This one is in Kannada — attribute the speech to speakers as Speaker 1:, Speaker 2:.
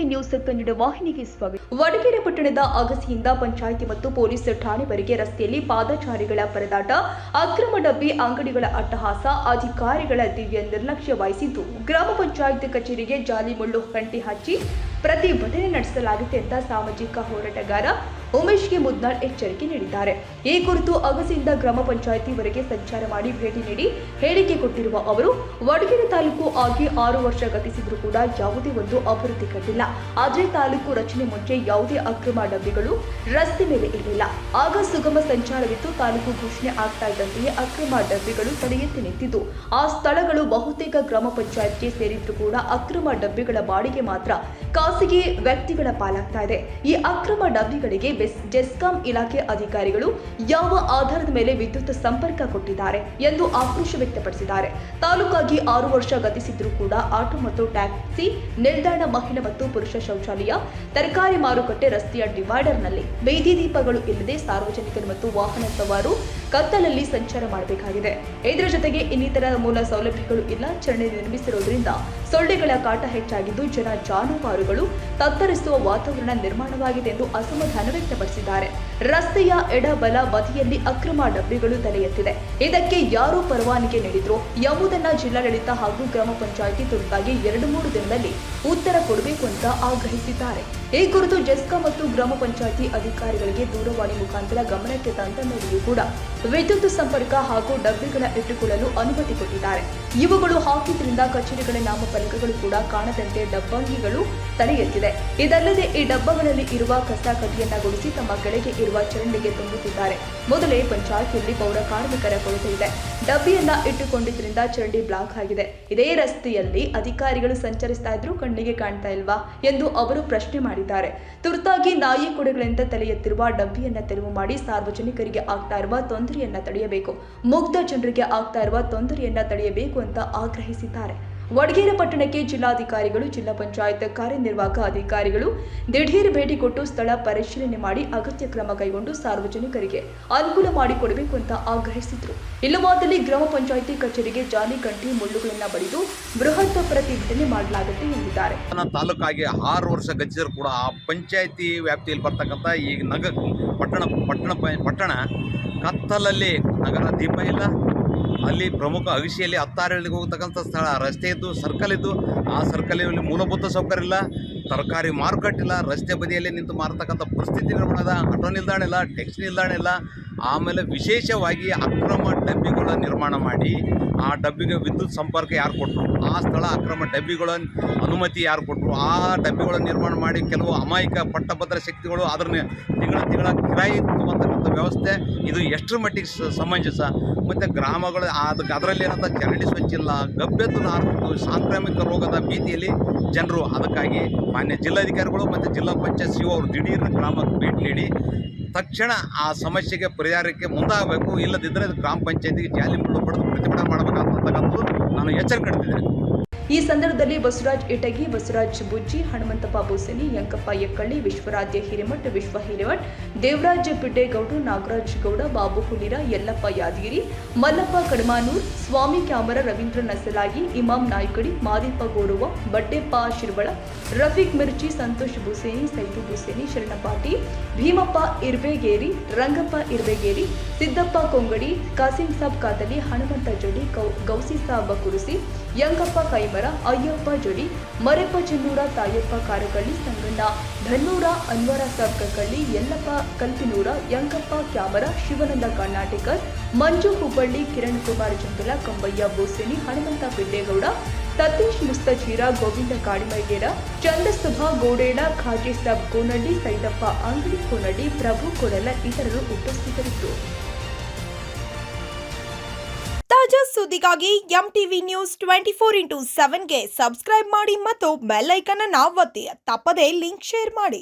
Speaker 1: ನ್ಯೂಸ್ ಕನ್ನಡ ವಾಹಿನಿಗೆ ಸ್ವಾಗತ. ವಡಗೇರೆ ಪಟ್ಟಣದ ಅಗಸಿಯಿಂದ ಪಂಚಾಯಿತಿ ಮತ್ತು ಪೊಲೀಸ್ ಠಾಣೆವರೆಗೆ ರಸ್ತೆಯಲ್ಲಿ ಪಾದಚಾರಿಗಳ ಪರದಾಟ, ಅಕ್ರಮ ಡಬ್ಬಿ ಅಂಗಡಿಗಳ ಅಟ್ಟಹಾಸ, ಅಧಿಕಾರಿಗಳ ದಿವ್ಯ ನಿರ್ಲಕ್ಷ್ಯ ವಹಿಸಿದ್ದು ಗ್ರಾಮ ಪಂಚಾಯತ್ ಕಚೇರಿಗೆ ಜಾಲಿ ಮುಳ್ಳು ಕಂಟಿ ಹಚ್ಚಿ ಪ್ರತಿಭಟನೆ ನಡೆಸಲಾಗಿದೆ ಅಂತ ಸಾಮಾಜಿಕ ಹೋರಾಟಗಾರ ಉಮೇಶ್ಗೆ ಮುದ್ನಾಳ್ ಎಚ್ಚರಿಕೆ ನೀಡಿದ್ದಾರೆ. ಈ ಕುರಿತು ಅಗಸಿಯಿಂದ ಗ್ರಾಮ ಪಂಚಾಯಿತಿವರೆಗೆ ಸಂಚಾರ ಮಾಡಿ ಭೇಟಿ ನೀಡಿ ಹೇಳಿಕೆ ಕೊಟ್ಟಿರುವ ಅವರು, ವಡಗೇರೆ ತಾಲೂಕು ಆಗಿ 6 ವರ್ಷ ಗತಿಸಿದ್ರೂ ಕೂಡ ಯಾವುದೇ ಒಂದು ಅಭಿವೃದ್ಧಿ ಕಂಡಿಲ್ಲ. ಆದರೆ ತಾಲೂಕು ರಚನೆ ಮುಂಚೆ ಯಾವುದೇ ಅಕ್ರಮ ಡಬ್ಬಿಗಳು ರಸ್ತೆ ಮೇಲೆ ಇರಲಿಲ್ಲ. ಆಗ ಸುಗಮ ಸಂಚಾರವಿತ್ತು. ತಾಲೂಕು ಘೋಷಣೆ ಆಗ್ತಾ ಇದ್ದಂತೆಯೇ ಅಕ್ರಮ ಡಬ್ಬಿಗಳು ತಲೆ ಎತ್ತಿ ನಿಂತಿದ್ದು, ಆ ಸ್ಥಳಗಳು ಬಹುತೇಕ ಗ್ರಾಮ ಪಂಚಾಯತ್ಗೆ ಸೇರಿದ್ರು ಕೂಡ ಅಕ್ರಮ ಡಬ್ಬಿಗಳ ಬಾಡಿಗೆ ಮಾತ್ರ ಖಾಸಗಿ ವ್ಯಕ್ತಿಗಳ ಪಾಲಾಗ್ತಾ ಇದೆ. ಈ ಅಕ್ರಮ ಡಬ್ಬಿಗಳಿಗೆ ಜೆಸ್ಕಾಂ ಇಲಾಖೆ ಅಧಿಕಾರಿಗಳು ಯಾವ ಆಧಾರದ ಮೇಲೆ ವಿದ್ಯುತ್ ಸಂಪರ್ಕ ಕೊಟ್ಟಿದ್ದಾರೆ ಎಂದು ಆಕ್ರೋಶ ವ್ಯಕ್ತಪಡಿಸಿದ್ದಾರೆ. ತಾಲೂಕಾಗಿ 6 ವರ್ಷ ಗತಿಸಿದ್ರೂ ಕೂಡ ಆಟೋ ಮತ್ತು ಟ್ಯಾಕ್ಸಿ ನಿಲ್ದಾಣ, ಮಹಿಳಾ ಮತ್ತು ಪುರುಷ ಶೌಚಾಲಯ, ತರಕಾರಿ ಮಾರುಕಟ್ಟೆ, ರಸ್ತೆಯ ಡಿವೈಡರ್ನಲ್ಲಿ ಬೀದಿ ದೀಪಗಳು ಇಲ್ಲದೆ ಸಾರ್ವಜನಿಕರು ಮತ್ತು ವಾಹನ ಸವಾರರು ಕತ್ತಲಲ್ಲಿ ಸಂಚಾರ ಮಾಡಬೇಕಾಗಿದೆ. ಇದರ ಜೊತೆಗೆ ಇನ್ನಿತರ ಮೂಲ ಸೌಲಭ್ಯಗಳು ಇಲ್ಲ. ಚರಂಡಿ ನಿರ್ಮಿಸಿರುವುದರಿಂದ ಸೊಳ್ಳೆಗಳ ಕಾಟ ಹೆಚ್ಚಾಗಿದ್ದು ಜನ ಜಾನುವಾರುಗಳು ತತ್ತರಿಸುವ ವಾತಾವರಣ ನಿರ್ಮಾಣವಾಗಿದೆ ಎಂದು ಅಸಮಾಧಾನ ವ್ಯಕ್ತಪಡಿಸಿದ್ದಾರೆ. ರಸ್ತೆಯ ಎಡಬಲ ಬದಿಯಲ್ಲಿ ಅಕ್ರಮ ಡಬ್ಬಿಗಳು ತಲೆ ಎತ್ತಿದೆ. ಇದಕ್ಕೆ ಯಾರು ಪರವಾನಗಿ ನೀಡಿದ್ರು ಎಂಬುದನ್ನು ಜಿಲ್ಲಾಡಳಿತ ಹಾಗೂ ಗ್ರಾಮ ಪಂಚಾಯಿತಿ ತುರ್ತಾಗಿ 2-3 ದಿನದಲ್ಲಿ ಉತ್ತರ ಕೊಡಬೇಕು ಅಂತ ಆಗ್ರಹಿಸಿದ್ದಾರೆ. ಈ ಕುರಿತು ಜೆಸ್ಕಾಂ ಮತ್ತು ಗ್ರಾಮ ಪಂಚಾಯಿತಿ ಅಧಿಕಾರಿಗಳಿಗೆ ದೂರವಾಣಿ ಮುಖಾಂತರ ಗಮನಕ್ಕೆ ತಂದ ಮೇಲೆಯೂ ಕೂಡ ವಿದ್ಯುತ್ ಸಂಪರ್ಕ ಹಾಗೂ ಡಬ್ಬಿಗಳ ಇಟ್ಟುಕೊಳ್ಳಲು ಅನುಮತಿ ಕೊಟ್ಟಿದ್ದಾರೆ. ಇವುಗಳು ಹಾಕಿದ್ರಿಂದ ಕಚೇರಿಗಳ ನಾಮಫಲಕಗಳು ಕೂಡ ಕಾಣದಂತೆ ಡಬ್ಬಂಗಿಗಳು ತಲೆ ಎತ್ತಿದೆ. ಇದಲ್ಲದೆ ಈ ಡಬ್ಬಗಳಲ್ಲಿ ಇರುವ ಕಸ ಕಡ್ಡಿಯನ್ನ ಗುಡಿಸಿ ತಮ್ಮ ಕೆಳಗೆ ಇರುವ ಚರಂಡಿಗೆ ತುಂಬುತ್ತಿದ್ದಾರೆ. ಮೊದಲೇ ಪಂಚಾಯಿತಿಯಲ್ಲಿ ಪೌರ ಕಾರ್ಮಿಕರ ಕೊರತೆ ಇದೆ. ಡಬ್ಬಿಯನ್ನ ಇಟ್ಟುಕೊಂಡಿದ್ರಿಂದ ಚರಂಡಿ ಬ್ಲಾಕ್ ಆಗಿದೆ. ಇದೇ ರಸ್ತೆಯಲ್ಲಿ ಅಧಿಕಾರಿಗಳು ಸಂಚರಿಸ್ತಾ ಇದ್ರು, ಕಣ್ಣಿಗೆ ಕಾಣ್ತಾ ಇಲ್ವಾ ಎಂದು ಅವರು ಪ್ರಶ್ನೆ ಮಾಡಿದ್ದಾರೆ. ತುರ್ತಾಗಿ ನಾಯಿ ಕೊಡೆಗಳಿಂದ ತಲೆ ಎತ್ತಿರುವ ಡಬ್ಬಿಯನ್ನ ತೆರವು ಮಾಡಿ ಸಾರ್ವಜನಿಕರಿಗೆ ಆಗ್ತಾ ಇರುವ ತೊಂದರೆಯನ್ನ ತಡೆಯಬೇಕು. ಮುಗ್ಧ ಜನರಿಗೆ ಆಗ್ತಾ ಇರುವ ತೊಂದರೆಯನ್ನ ತಡೆಯಬೇಕು ಅಂತ ಆಗ್ರಹಿಸಿದ್ದಾರೆ. ವಡಗೇರೆ ಪಟ್ಟಣಕ್ಕೆ ಜಿಲ್ಲಾಧಿಕಾರಿಗಳು, ಜಿಲ್ಲಾ ಪಂಚಾಯತ್ ಕಾರ್ಯನಿರ್ವಾಹಕ ಅಧಿಕಾರಿಗಳು ದಿಢೀರ್ ಭೇಟಿ ಕೊಟ್ಟು ಸ್ಥಳ ಪರಿಶೀಲನೆ ಮಾಡಿ ಅಗತ್ಯ ಕ್ರಮ ಕೈಗೊಂಡು ಸಾರ್ವಜನಿಕರಿಗೆ ಅನುಕೂಲ ಮಾಡಿಕೊಡಬೇಕು ಅಂತ ಆಗ್ರಹಿಸಿದ್ರು. ಇಲ್ಲವಾದಲ್ಲಿ ಗ್ರಾಮ ಪಂಚಾಯಿತಿ ಕಚೇರಿಗೆ ಜಾಲಿ ಕಂಠಿ ಮುಳ್ಳುಗಳನ್ನ ಬಡಿದು ಬೃಹತ್ ಪ್ರತಿಭಟನೆ ಮಾಡಲಾಗುತ್ತೆ ಎಂದಿದ್ದಾರೆ.
Speaker 2: ತಾಲೂಕಾಗಿ 6 ವರ್ಷ ಗತಿಸಿದ್ರು ಕೂಡ ಆ ಪಂಚಾಯಿತಿ ವ್ಯಾಪ್ತಿಯಲ್ಲಿ ಬರ್ತಕ್ಕಂಥ ಈ ಪಟ್ಟಣ ಕತ್ತಲಲ್ಲಿ, ನಗರ ದೀಪ ಇಲ್ಲ. ಅಲ್ಲಿ ಪ್ರಮುಖ ಅಗಸಿಯಲ್ಲಿ 16 ಹಳ್ಳಿಗೆ ಹೋಗ್ತಕ್ಕಂಥ ಸ್ಥಳ, ರಸ್ತೆ ಇದ್ದು, ಸರ್ಕಲ್ ಇದ್ದು, ಆ ಸರ್ಕಲಲ್ಲಿ ಮೂಲಭೂತ ಸೌಕರ್ಯ ಇಲ್ಲ, ತರಕಾರಿ ಮಾರುಕಟ್ಟೆ ಇಲ್ಲ, ರಸ್ತೆ ಬದಿಯಲ್ಲಿ ನಿಂತು ಮಾರತಕ್ಕಂಥ ಪರಿಸ್ಥಿತಿ ನಿರ್ಮಾಣದ, ಆಟೋ ನಿಲ್ದಾಣ ಇಲ್ಲ, ಟ್ಯಾಕ್ಸಿ ನಿಲ್ದಾಣ ಇಲ್ಲ. ಆಮೇಲೆ ವಿಶೇಷವಾಗಿ ಅಕ್ರಮ ಡಬ್ಬಿಗಳ ನಿರ್ಮಾಣ ಮಾಡಿ ಆ ಡಬ್ಬಿಗೆ ವಿದ್ಯುತ್ ಸಂಪರ್ಕ ಯಾರು ಕೊಟ್ಟರು, ಆ ಸ್ಥಳ ಅಕ್ರಮ ಡಬ್ಬಿಗಳ ಅನುಮತಿ ಯಾರು ಕೊಟ್ಟರು, ಆ ಡಬ್ಬಿಗಳನ್ನು ನಿರ್ಮಾಣ ಮಾಡಿ ಕೆಲವು ಅಮಾಯಕ ಪಟ್ಟಭದ್ರ ಶಕ್ತಿಗಳು ಅದನ್ನ ತಿಂಗಳ ಕಿರಾಯಿ ತಗೊಂತಕ್ಕಂಥ ವ್ಯವಸ್ಥೆ, ಇದು ಎಷ್ಟರ ಮಟ್ಟಿಗೆ ಸಮಂಜಸ? ಮತ್ತು ಗ್ರಾಮಗಳು ಅದರಲ್ಲಿ ಏನಂತ ಚರಂಡಿ ಸ್ವಚ್ಛ ಇಲ್ಲ, ಗಬ್ಬೆದ್ದು ನಾರ್ದು ಸಾಂಕ್ರಾಮಿಕ ರೋಗದ ಭೀತಿಯಲ್ಲಿ ಜನರು. ಅದಕ್ಕಾಗಿ ಮಾನ್ಯ ಜಿಲ್ಲಾಧಿಕಾರಿಗಳು ಮತ್ತು ಜಿಲ್ಲಾ ಪಂಚಾಯತ್ ಸಿಒ ಅವರು ದಿಢೀರ್ ಗ್ರಾಮಕ್ಕೆ ಭೇಟಿ ನೀಡಿ ತಕ್ಷಣ ಆ ಸಮಸ್ಯೆಗೆ ಪರಿಹಾರಕ್ಕೆ ಮುಂದಾಗಬೇಕು. ಇಲ್ಲದಿದ್ದರೆ ಗ್ರಾಮ ಪಂಚಾಯತಿಗೆ ಜಾಲಿ ಮುಳ್ಳು ಪಡೆದು ಪ್ರತಿಭಟನೆ ಮಾಡಬೇಕಂತಕ್ಕಂಥದ್ದು ನಾನು ಎಚ್ಚರಿಕೆ ನೀಡ್ತಿದ್ದೇನೆ.
Speaker 1: ಈ ಸಂದರ್ಭದಲ್ಲಿ ಬಸವರಾಜ್ ಇಟಗಿ, ಬಸವರಾಜ್ ಬುಜ್ಜಿ, ಹನುಮಂತಪ್ಪ ಬೋಸನಿ, ಯಂಕಪ್ಪ ಯಕ್ಕಳ್ಳಿ, ವಿಶ್ವರಾಧ್ಯ ಹಿರೇಮಠ್, ವಿಶ್ವ ಹಿರೇಮಠ್, ದೇವರಾಜ್ ಪಿಡ್ಡೇಗೌಡ, ನಾಗರಾಜ್ ಗೌಡ, ಬಾಬು ಹುಲಿರ, ಯಲ್ಲಪ್ಪ ಯಾದಗಿರಿ, ಮಲ್ಲಪ್ಪ ಕಡಮಾನೂರ್, ಸ್ವಾಮಿ ಕ್ಯಾಮರ, ರವೀಂದ್ರ ನಸಲಾಗಿ, ಇಮಾಮ್ ನಾಯ್ಕಡಿ, ಮಾದೀಪ ಗೋಡುವ, ಬಡ್ಡೆಪ್ಪ ಶಿರ್ವಳ, ರಫೀಕ್ ಮಿರ್ಚಿ, ಸಂತೋಷ್ ಬುಸೇನಿ, ಸೈದು ಬುಸೇನಿ, ಶರಣಪಾಟಿ, ಭೀಮಪ್ಪ ಇರ್ಬೇಗೇರಿ, ರಂಗಪ್ಪ ಇರ್ಬೇಗೇರಿ, ಸಿದ್ದಪ್ಪ ಕೊಂಗಡಿ, ಕಾಸಿಂ ಸಾಬ್ ಕಾತಲಿ, ಹನುಮಂತ ಜಡಿ, ಗೌಸಿ ಸಾಬ್ ಕುರುಸಿ, ಯಂಕಪ್ಪ ಕೈಮರ, ಅಯ್ಯಪ್ಪ ಜಡಿ, ಮರೆಪ್ಪ ಚೆನ್ನೂರ, ತಾಯಪ್ಪ ಕಾರಕಳ್ಳಿ, ಸಂಗಣ್ಣ ಧನ್ನೂರ, ಅನ್ವರ ಸಾಬ್ ಕಕ್ಕಳ್ಳಿ, ಯಲ್ಲಪ್ಪ ಕಲ್ಪಿನೂರ, ಯಂಕಪ್ಪ ಕ್ಯಾಮರ, ಶಿವನಂದ ಕರ್ನಾಟಕರ್, ಮಂಜು ಹುಬ್ಬಳ್ಳಿ, ಕಿರಣ್ ಕುಮಾರ್ ಜಂಗಲ, ಕಂಬಯ್ಯ ಬೋಸೇನಿ, ಹನುಮಂತ ಪಿಡ್ಡೇಗೌಡ, ಸತೀಶ್ ಮುಸ್ತಜೀರ, ಗೋವಿಂದ ಕಾಡಿಮೈಗೇರ, ಚಂದಸಭಾ ಗೋಡೇಳ, ಖಾಜಿ ಸಾಬ್ ಕೋನಳ್ಳಿ, ಸೈದಪ್ಪ ಅಂಗಡಿ ಕೋನಳ್ಳಿ, ಪ್ರಭು ಕೊಡಲ ಇತರರು ಉಪಸ್ಥಿತರಿದ್ದರು.
Speaker 3: ತಾಜಾ ಸುದ್ದಿಗಾಗಿ ಎಂಟಿವಿ ನ್ಯೂಸ್ 24x7ಗೆ ಸಬ್ಸ್ಕ್ರೈಬ್ ಮಾಡಿ ಮತ್ತು ಬೆಲ್ ಐಕಾನ್ ಅನ್ನು ಒತ್ತಿ. ತಪ್ಪದೇ ಲಿಂಕ್ ಶೇರ್ ಮಾಡಿ.